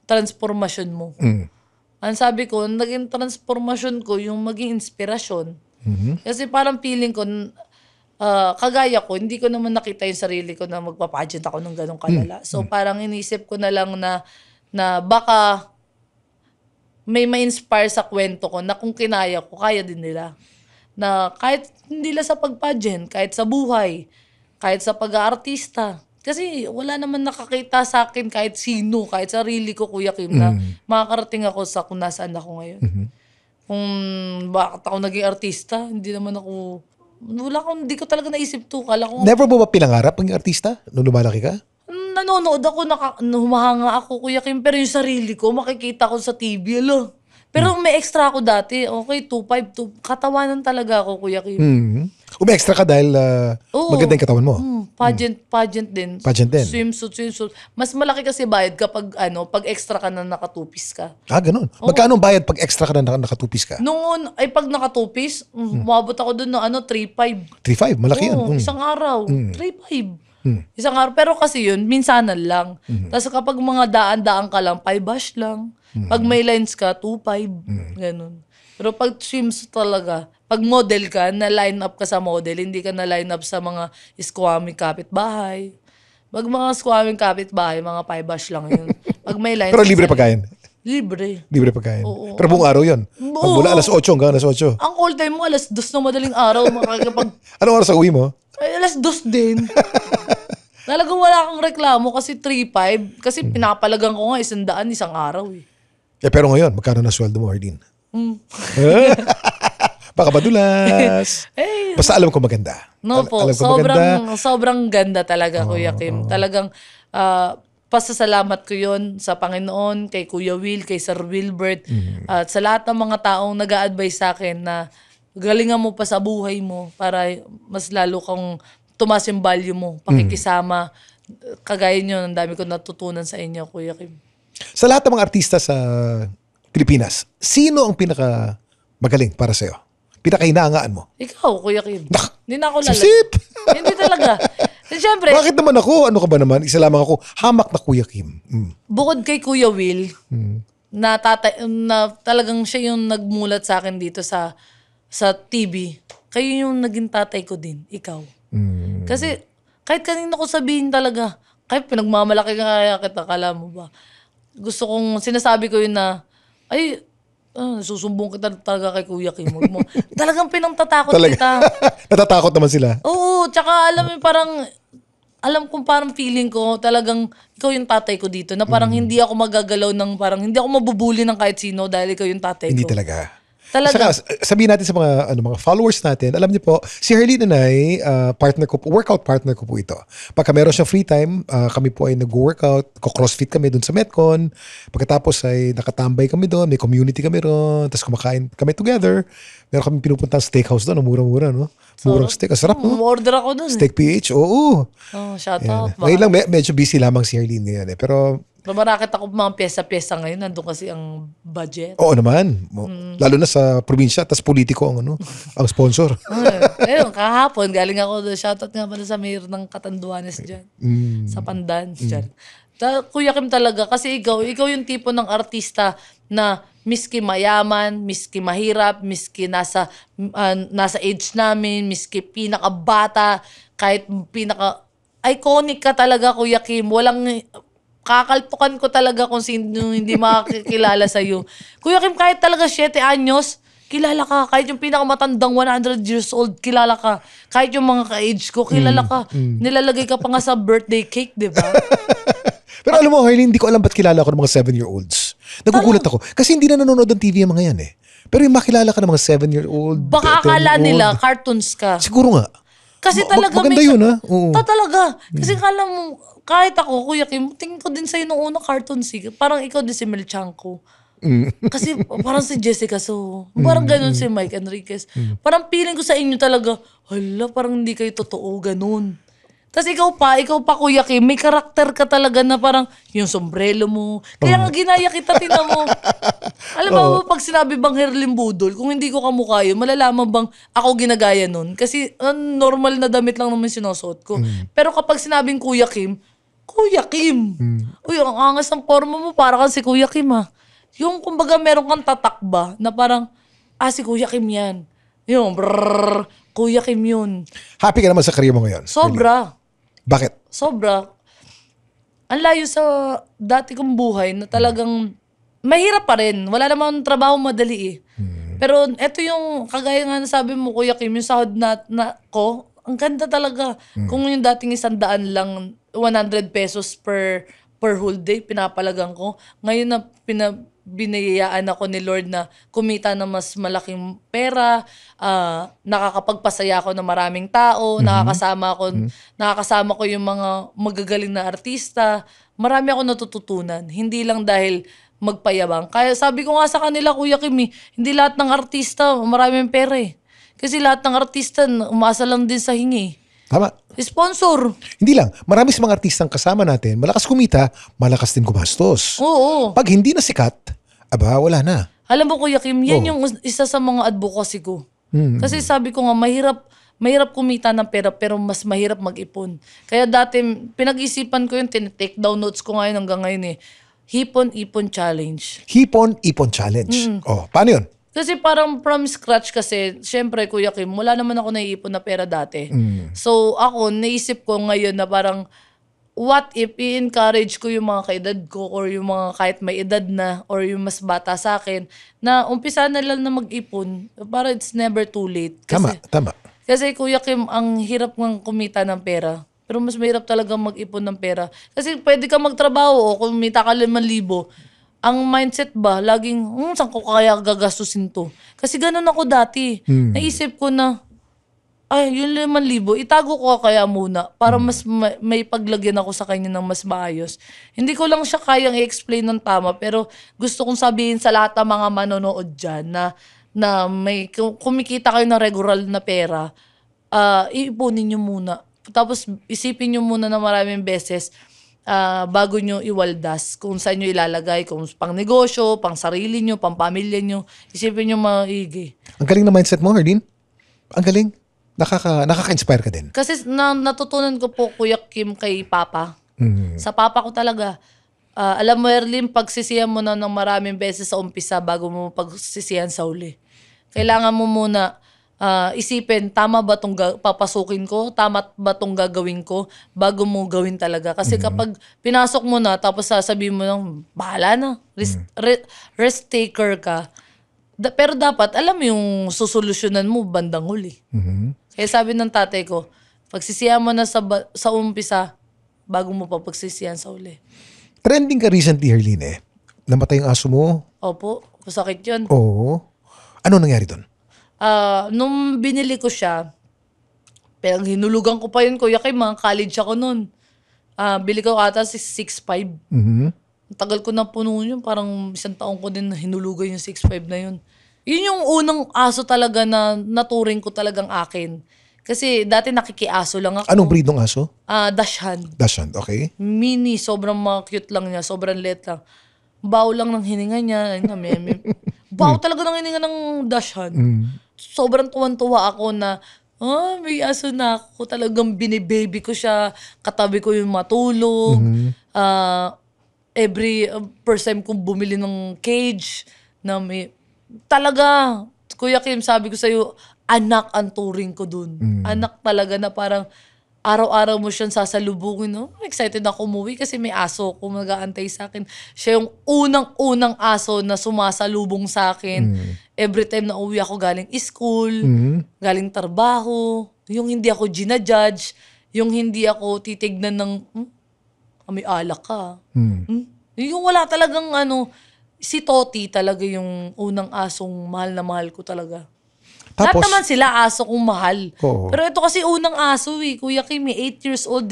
transformasyon mo? Ang sabi ko, naging transformasyon ko yung maging inspirasyon. Kasi parang feeling ko, kagaya ko, hindi ko naman nakita yung sarili ko na magpa-pageant ako ng ganong kalala. So parang inisip ko na lang na baka may ma-inspire sa kwento ko na kung kinaya ko, kaya din nila. Na kahit hindi lang sa pag-pageant, kahit sa buhay, kahit sa pag-aartista. Kasi wala naman nakakita sa akin kahit sino, kahit sarili ko, Kuya Kim, na makakarating ako sa kung nasaan ako ngayon. Kung bakit ako naging artista, hindi ko talaga naisip to. Never mo ba pinangarap maging artista nung lumalaki ka? Nanonood ako, humahanga ako, Kuya Kim, pero yung sarili ko, makikita ko sa TV, Pero may extra ako dati. Okay, 2.5. Katawanan talaga ako, Kuya Kim. Extra ka dahil maganda yung katawan mo. Pageant din. Pageant din. Swimsuit. Mas malaki kasi bayad kapag pag extra ka na nakatupis ka. Ganun. Magkano bayad pag extra ka na nakatupis ka? Noon, pag nakatupis, umabot ako doon ng 3.5. 3.5? Malaki yan. Isang araw. 3.5. Isang araw. Pero kasi yun, minsanan lang. Tapos kapag mga daan-daan ka lang, 5 lang. Pag may lines ka, 2.5. Ganun. Pero pag swimsuit talaga, pag model ka, na-line up ka sa model, hindi ka na-line up sa mga squammy kapitbahay. Pag mga squammy kapitbahay, mga 5 lang yun. Pag may lines... Pero libre pagkain? Libre. Libre pagkain. Oo. Pero buong araw yun. Oo. Mula alas 8 hanggang alas 8. Ang call time mo, alas 2 ng madaling araw. Makakapag... Anong oras sa uwi mo? Ay, alas 2 din. Talagang wala kang reklamo kasi 3-5. Kasi pinapalagan ko nga 100 isang araw eh. Pero ngayon, magkano na sweldo mo, Arlene? Baka madulas. Basta alam ko maganda. No po, Alam ko maganda. sobrang ganda talaga, Kuya Kim. Talagang pasasalamat ko yun sa Panginoon, kay Kuya Will, kay Sir Wilbert, at sa lahat ng mga taong nag-a-advise sa akin na galingan mo pa sa buhay mo para mas lalo kang tumas yung value mo, pakikisama. Kagaya nyo, ang dami ko natutunan sa inyo, Kuya Kim. Sa lahat ng mga artista sa Pilipinas, sino ang pinaka magaling para sa'yo? Pinaka-hinaangaan mo? Ikaw, Kuya Kim. Hindi na ako Sip! Hindi talaga. Siyempre, Bakit naman ako? Ano ka ba naman? Isa lamang ako, hamak na Kuya Kim. bukod kay Kuya Will, na talagang siya yung nagmulat sa akin dito sa TV. Kayo yung naging tatay ko din, ikaw. Kasi kahit kanina ko sabihin talaga, kahit pinagmamalaki ka kaya kita, kala mo ba? Gusto kong, sinasabi ko yun na, ay, susumbong kita talaga kay Kuya Kim. Talagang pinangtatakot kita. Natatakot naman sila. Oo, tsaka alam mo parang, alam kong parang feeling ko, talagang ikaw yung tatay ko dito, na parang hindi ako magagalaw ng parang, hindi ako mabubuli ng kahit sino dahil ikaw yung tatay ko. Hindi talaga. Talaga. Saka, sabihin natin sa mga followers natin, alam niyo po, si Herlene and I, partner ko po, workout partner ko po ito. Pagka meron siyang free time, kami po ay nag-workout, crossfit kami doon sa Metcon. Pagkatapos ay nakatambay kami doon, may community kami doon, tapos kumakain kami together. Meron kami pinupuntang steakhouse doon, murang-mura, no? Murang steak, sarap, no? Order ako doon. Steak PH, oo. Shout out. Ngayon lang, medyo busy lamang si Herlene ngayon eh. Pero Marakit ako mga pyesa-pyesa ngayon. Nandun kasi ang budget. oo naman. Lalo na sa probinsya, tas politiko ang ang sponsor. Ayun, kahapon, galing ako doon. Shoutout nga pala sa mayor ng Catanduanes dyan. Sa Pandan dyan. Kuya Kim talaga, kasi ikaw yung tipo ng artista na miski mayaman, miski mahirap, miski nasa age namin, miski pinakabata, kahit pinaka-iconic ka talaga, Kuya Kim. Walang... Kakalpukan ko talaga kung sino hindi makakilala sa'yo. Kuya Kim, kahit talaga 7 anyos, kilala ka. Kahit yung pinakamatandang 100 years old, kilala ka. Kahit yung mga ka-age ko, kilala ka. Nilalagay ka pa nga sa birthday cake, di ba? Pero alam mo, Harley, hindi ko alam ba't kilala ko ng mga 7-year-olds. Nagugulat ako. Kasi hindi na nanonood ng TV ang mga yan eh. Pero yung makilala ka ng mga 7-year-old, Baka akala nila, cartoons ka. Siguro nga. Kasi talaga maganda yun, ha? Oo. Talaga. Kasi kala mo, kahit ako, Kuya Kim, tingin ko din sa'yo nung unang cartoons. Parang ikaw din si Mel Chanco. Kasi parang si Jessica So. Parang ganun si Mike Enriquez. Parang feeling ko sa inyo talaga, hala, parang hindi kayo totoo, ganun. Tapos ikaw pa, Kuya Kim, may karakter ka talaga na parang yung sombrero mo. Kaya nga ginaya kita, tinan mo. Alam mo, pag sinabi bang Herlene Budol, kung hindi ko kamukha yun, malalaman bang ako ginagaya nun? Kasi normal na damit lang naman sinusuot ko. Pero kapag sinabing Kuya Kim, uy, ang angas ng forma mo, para kang si Kuya Kim ha. Yung kumbaga meron kang tatakba na parang, si Kuya Kim yan. Yung Kuya Kim yun. Happy ka naman sa career mo ngayon? Sobra. Harley? Bakit? Sobra. Ang layo sa dati kong buhay na talagang mahirap pa rin. Wala namang trabaho madali eh. Pero eto yung, kagaya nga nasabi mo, Kuya Kim, yung sahod na ko, ang ganda talaga. Kung yung dating 100 lang, 100 pesos per whole day, pinapalagan ko. Ngayon na binayaan ako ni Lord na kumita ng mas malaking pera, nakakapagpasaya ako ng maraming tao, nakakasama ko yung mga magagaling na artista. Marami ako natututunan. Hindi lang dahil magpayabang. Kaya sabi ko nga sa kanila, Kuya Kim, hindi lahat ng artista maraming pera eh. Kasi lahat ng artista umasa lang din sa hingi. Tama. Sponsor. Hindi lang. Marami sa mga artistang kasama natin, malakas kumita, malakas din gumastos. Oo. Pag hindi na sikat, wala na. Alam mo, Kuya Kim, yan yung isa sa mga advocacy ko. Kasi sabi ko nga, mahirap kumita ng pera pero mas mahirap mag-ipon. Kaya dati, pinag-isipan ko yun, take down notes ko ngayon hanggang ngayon eh. Hipon-ipon challenge. Hipon-ipon challenge. Paano yun? Kasi parang from scratch kasi, syempre Kuya Kim, wala naman ako naiipon na pera dati. So ako, naisip ko ngayon na parang, what if i-encourage ko yung mga kaedad ko or yung mga kahit may edad na or yung mas bata sa akin na umpisa na lang na mag-ipon para it's never too late. Tama. Kasi Kuya Kim, ang hirap ng kumita ng pera. Pero mas mahirap talaga mag-ipon ng pera. Kasi pwede ka magtrabaho o kumita ka 5,000. Ang mindset ba, laging, saan ko kaya gagastusin to? Kasi ganun ako dati. Naisip ko na, yung 5,000, itago ko kaya muna para mas may paglagyan ako sa kanya ng mas maayos. Hindi ko lang siya kayang i-explain ng tama, pero gusto kong sabihin sa lahat ng mga manonood dyan na may kumikita kayo ng regular na pera, iipunin nyo muna. Tapos isipin nyo muna na maraming beses bago nyo iwaldas kung saan nyo ilalagay, kung pang negosyo, pang sarili nyo, pang pamilya nyo. Isipin nyo maigi. Ang galing na mindset mo, Herlin. Ang galing. Nakaka-inspire ka din. Kasi natutunan ko po, Kuya Kim, kay Papa. Sa Papa ko talaga. Alam mo, Herlin, pagsisihan mo na ng maraming beses sa umpisa bago mo pagsisihan sa uli. Kailangan mo muna isipin, tama ba itong papasukin ko? Tama ba itong gagawin ko? Bago mo gawin talaga. Kasi kapag pinasok mo na, tapos sasabihin mo lang, bahala na. Risk taker ka. Pero dapat, alam mo yung susolusyonan mo bandang huli. Kaya sabi ng tatay ko, pagsisihan mo na sa umpisa, bago mo pa pagsisihan sa uli. Trending ka recently, Herlin Namatay yung aso mo. Opo, masakit yun. Oo. Ano nangyari doon? Nung binili ko siya, pero hinulugan ko pa yun, Kuya Kim, mga college ako nun. Bili ko ata 6'5". Ang tagal ko na puno yun, parang 1 taon ko din hinulugan yung 6'5" na yun. Yun yung unang aso talaga na naturing ko talagang akin. Kasi dati nakikiaso lang ako. Anong breed ng aso? Dachshund. Dachshund, okay. Mini, sobrang cute lang niya, sobrang liit lang. Baw lang ng hininga niya. Baw talaga ng hininga ng Dachshund. Sobrang tuwan-tuwa ako na, may aso na ako. Talagang binibaby ko siya. Katabi ko yung matulog. Every first time kong bumili ng cage, na may, talaga, Kuya Kim, sabi ko sa'yo, anak ang turing ko dun. Anak talaga na parang, araw-araw mo siyang sasalubungin. No? Excited ako umuwi kasi may aso ko mag-aantay sa akin. Siya yung unang-unang aso na sumasalubong sa akin. Every time na uwi ako galing school, galing trabaho, yung hindi ako ginajudge, yung hindi ako titignan ng, may alak ka. Yung wala talagang si Toti talaga yung unang asong mahal na mahal ko talaga. Tapos, lahat naman sila aso kong mahal. Oo. Pero ito kasi unang aso Kuya Kim, 8 years old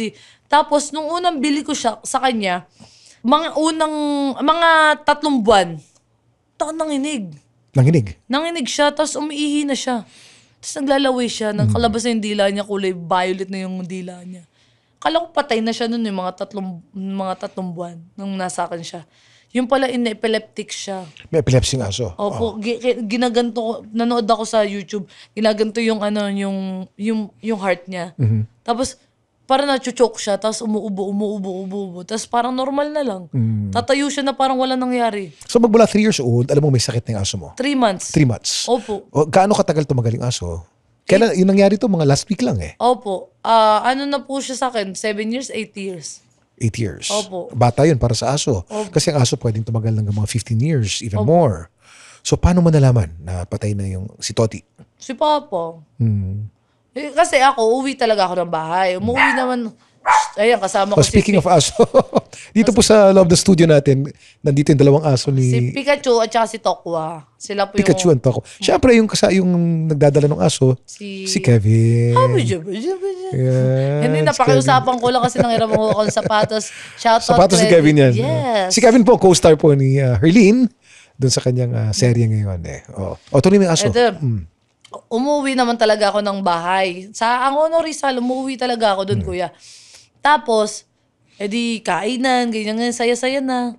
Tapos nung unang bili ko siya sa kanya, mga 3 buwan, nanginig. Nanginig siya, tapos umiihi na siya. Tapos naglalaway siya, nagkalabas na yung dila niya, kulay violet na yung dila niya. Kala ko patay na siya nun yung mga 3 buwan nung nasa akin siya. Yung pala, epileptic siya. May epilepsy ng aso. Opo, ginaganto ko, nanood ako sa YouTube, ginaganto yung yung heart niya. Tapos, parang na-choke siya, tapos umuubo. Tapos parang normal na lang. Tatayo siya na parang wala nangyari. So magmula 3 years old, alam mo may sakit na yung aso mo? 3 months. 3 months? Opo. Gaano katagal tumagal yung aso? Kailan yung nangyari to? Mga last week lang Opo. Na po siya sa akin? 7 years, 8 years. 8 years. Opo. Bata yun para sa aso. Opo. Kasi ang aso pwedeng tumagal ng mga 15 years, even more. So paano mo nalaman na patay na yung si Toti? Si Papa. Kasi ako, uwi talaga ako ng bahay. Umuwi naman, ayan, kasama ko speaking of aso, dito po sa loob ng studio natin, nandito yung 2 aso ni... Si Pikachu at saka si Tokwa. Sila po Pikachu and Tokwa. Siyempre, yung nagdadala ng aso, si Kevin. Hindi, napakiusapan ko lang kasi nangiram ako ng sapatos. Shoutout sapatos si Kevin yan. Yes. Si Kevin po, co-star po ni Herlin doon sa kanyang serye ngayon. Tuloy mo yung aso. Umuwi naman talaga ako ng bahay. Sa Angono Rizal, umuwi talaga ako doon, kuya. Tapos, edi kainan, ganyan, saya-saya na.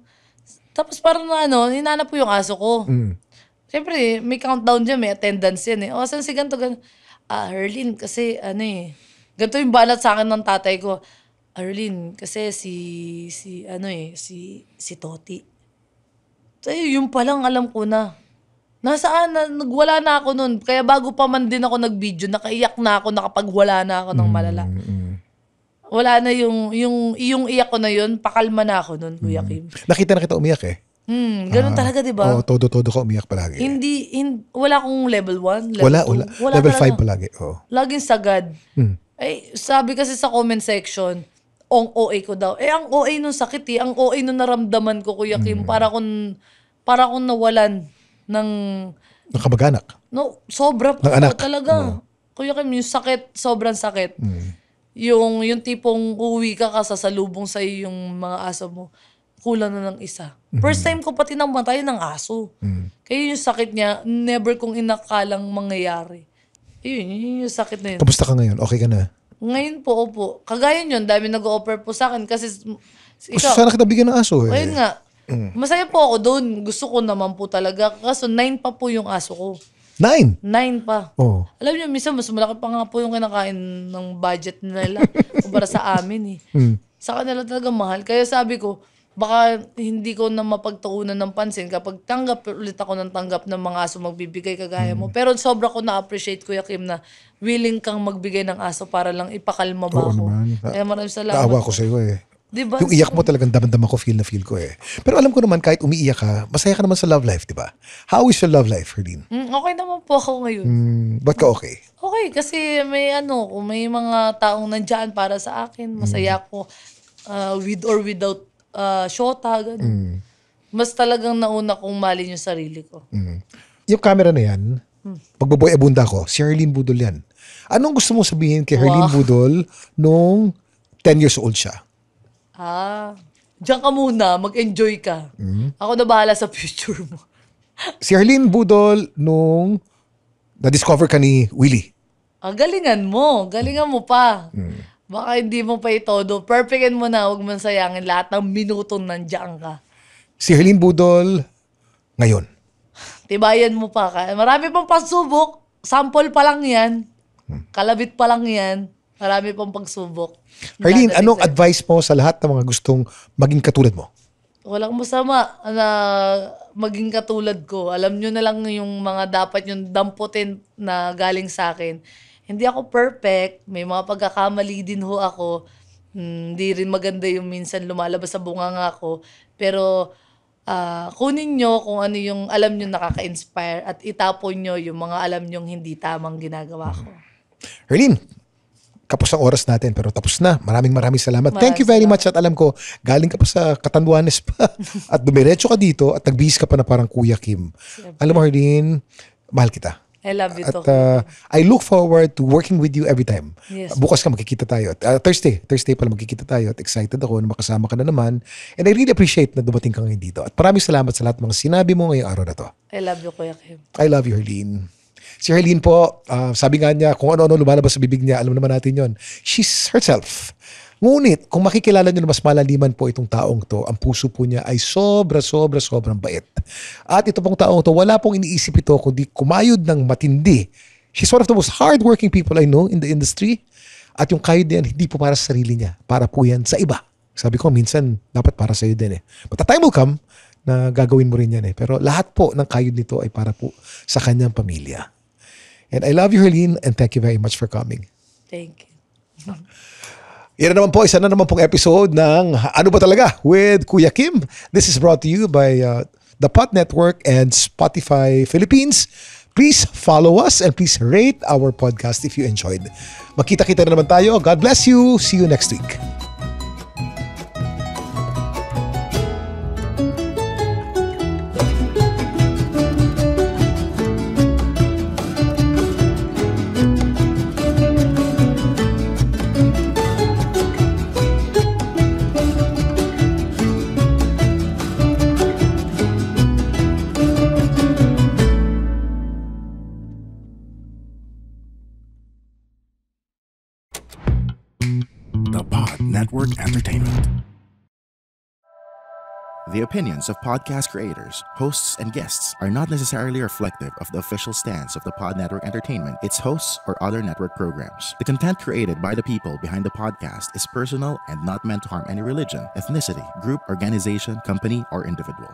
Tapos parang hinanap ko yung aso ko. Siyempre, may countdown dyan, may attendance yan saan si ganito, ganito. Herlin, kasi ganito yung balat sa akin ng tatay ko. Herlin, kasi si Toti. So, yung palang alam ko na. Nasaan na, nagwala na ako nun. Kaya bago pa man din ako nag-video, nakaiyak na ako, nakapagwala na ako ng malala. wala na yung iyak ko na yun, pakalma na ako nun, Kuya Kim. Nakita na kita umiyak eh. Ganun talaga, di ba? Oo, todo ka umiyak palagi. Wala akong level 1, level Wala. 2. Level talaga. 5 palagi. Oo. Laging sagad. Ay, sabi kasi sa comment section, ang OA ko daw. Ang OA nung sakit eh. Ang OA nung naramdaman ko, Kuya Kim, para akong nawalan ng... Nakamag-anak. No, sobra po anak. talaga. Kuya Kim, yung sakit, sobrang sakit. Yung tipong uwi ka sasalubong sa'yo yung mga aso mo, kulang na ng isa. First time ko pati namatay ng aso. Kaya yung sakit niya, never kong inakalang mangyayari. Yun yung sakit na yun. Kamusta ka ngayon? Okay ka na? Ngayon po, opo. Kagaya yun, dami nag-offer po sa akin kasi Gusto sana kita bigyan ng aso eh. ayun nga. Masaya po ako doon. Gusto ko naman po talaga. Kaso 9 pa po yung aso ko. 9? 9 pa. Oh. Alam niyo, minsan mas malaki pa nga po yung kinakain ng budget nila kumpara sa amin eh. Sa kanila talaga mahal. Kaya sabi ko, baka hindi ko na mapagtuunan ng pansin kapag tanggap ulit ako ng tanggap ng mga aso magbibigay kagaya mo. Pero sobra ko na-appreciate, Kuya Kim, na willing kang magbigay ng aso para lang ipakalma ba Oo ako. naman. Kaya maraming salamat. Naawa ko sa'yo eh. Diba? Yung iyak mo talagang damdaman ko, feel na feel ko eh. Pero alam ko naman, kahit umiiyak ka, masaya ka naman sa love life, di ba? How is your love life, Herlene? Okay naman po ako ngayon. Ba't ka okay? Okay, kasi may mga taong nandyan para sa akin. Masaya ako with or without shota, ganun. Mas talagang nauna kong malin yung sarili ko. Yung camera na yan, pagbaboy abunda ko, si Herlene Budol yan. Anong gusto mong sabihin kay Herlene Budol nung 10 years old siya? Diyan ka muna, mag-enjoy ka. Ako na bahala sa future mo. Si Herlene Budol nung na-discover ka ni Willie. Galingan mo pa. Baka hindi mo pa itodo. Perfectin mo na, huwag mo sayangin lahat ng minutong nandiyan ka. Si Herlene Budol ngayon. Tibayan mo pa ka. Marami pang pagsubok. Sample pa lang yan. Kalabit pa lang yan. Marami pang pagsubok. Herlene, anong advice mo sa lahat ng mga gustong maging katulad mo? Walang masama na maging katulad ko. Alam nyo na lang yung mga dapat yung damputin na galing sa akin. Hindi ako perfect. May mga pagkakamali din ho ako. Hindi rin maganda yung minsan lumalabas sa bunganga ko. Pero kunin nyo kung ano yung alam nyo nakaka-inspire at itapon nyo yung mga alam nyo hindi tamang ginagawa ko. Herlene, kapos ang oras natin pero tapos na. Maraming salamat. Thank you very much at alam ko, galing ka pa sa Catanduanes pa at dumiretso ka dito at nagbihis ka pa na parang Kuya Kim. Alam mo, Herlene, mahal kita. I love you At too. I look forward to working with you every time. Yes. Bukas ka magkikita tayo. Thursday pala magkikita tayo at excited ako na makasama ka na naman. And I really appreciate na dumating ka ngayon dito. At maraming salamat sa lahat ng mga sinabi mo ngayong araw na to. I love you, Kuya Kim. I love you, Herlene. Si Herlene po, sabi nga niya, kung ano-ano lumalabas sa bibig niya, alam naman natin yon. She's herself. Ngunit, kung makikilala niyo na mas malaliman po itong taong to, ang puso po niya ay sobrang bait. At ito pong taong to, wala pong iniisip ito kundi kumayod ng matindi. She's one of the most hardworking people I know in the industry. At yung kayod niya, hindi po para sa sarili niya. Para po yan sa iba. Sabi ko, minsan, dapat para sa iyo din eh. But the time will come na gagawin mo rin yan eh. Pero lahat po ng kayod nito ay para po sa kanyang pamilya. And I love you, Herlene, and thank you very much for coming. Thank you. Yan na naman po, isa na naman pong episode ng Ano Ba Talaga with Kuya Kim. This is brought to you by the Pod Network and Spotify Philippines. Please follow us and please rate our podcast if you enjoyed. Makita-kita na naman tayo. God bless you. See you next week. The Pod Network Entertainment. The opinions of podcast creators, hosts, and guests are not necessarily reflective of the official stance of the Pod Network Entertainment, its hosts, or other network programs. The content created by the people behind the podcast is personal and not meant to harm any religion, ethnicity, group, organization, company, or individual.